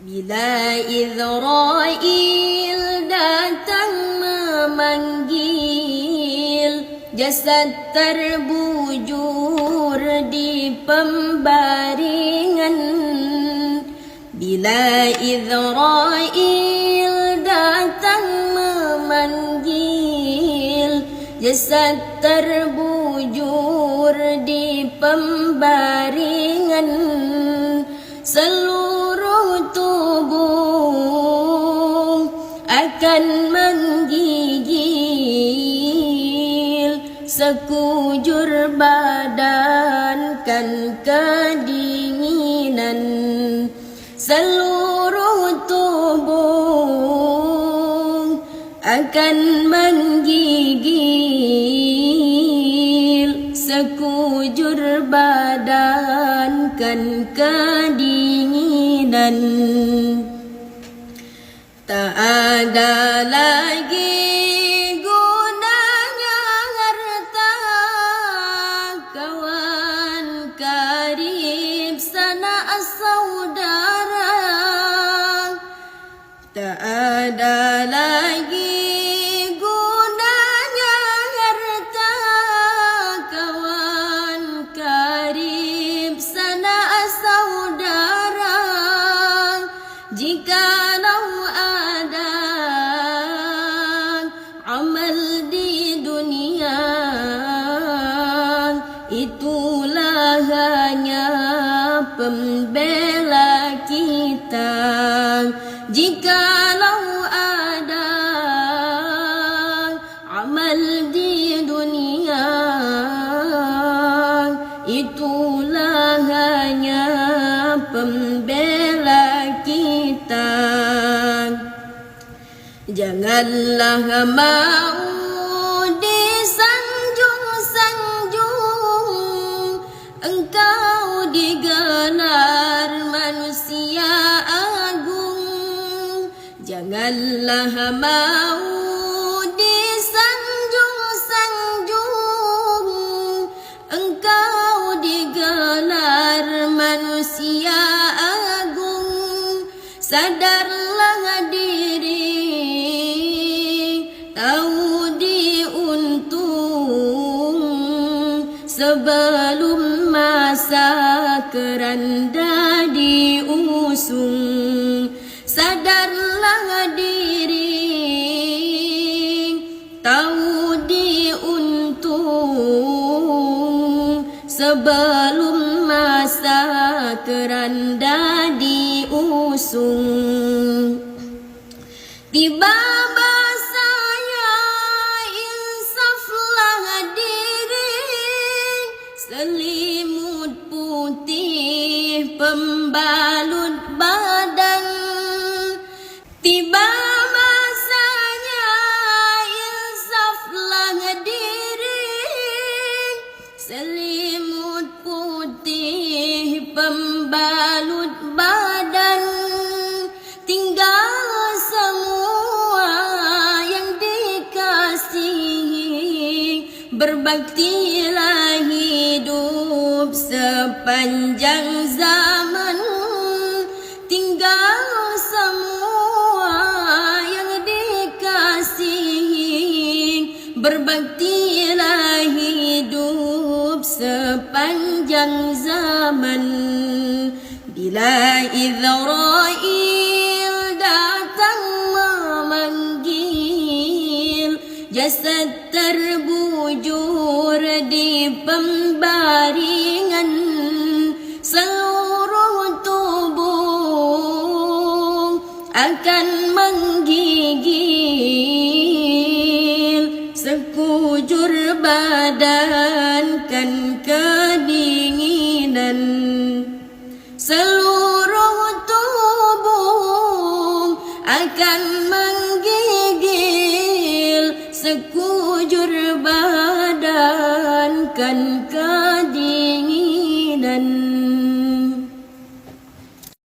Bila Israel datang memanggil, jasad terbujur di pembaringan. Bila Israel datang memanggil, jasad terbujur di pembaringan. Seluruh tubuh akan menggigil, sekujur badan kan kedinginan. Seluruh tubuh akan menggigil, sekujur badan kan kedinginan. Tak ada lagi gunanya harta, kawan karib sanak saudara. Tak ada lagi gunanya harta, kawan karib sanak saudara, jikalau ada amal di dunia, itulah hanya pembela kita. Jikalau ada amal di dunia, itulah hanya pembela kita. Janganlah mau disanjung-sanjung, engkau digelar manusia agung. Janganlah mau disanjung-sanjung, engkau digelar manusia agung. Sadarlah diri, tahu diuntung, sebelum masa keranda diusung. Sadarlah diri, tahu diuntung, sebelum masa keranda diusung. Tiba masanya insaflah diri, selimut putih pembalut badan. Tiba masanya insaflah diri, selimut putih pembalut badan. Tinggal semua yang dikasihi, berbaktilah hidup sepanjang zaman. Tinggal semua yang dikasihi, berbaktilah hidup sepanjang zaman. Bila Israel datang memanggil, jasad terbujur di pembaringan. Seluruh tubuh akan menggigil, sekujur badan kan kedinginan. Seluruh tubuh akan menggigil, sekujur badan kan kedinginan.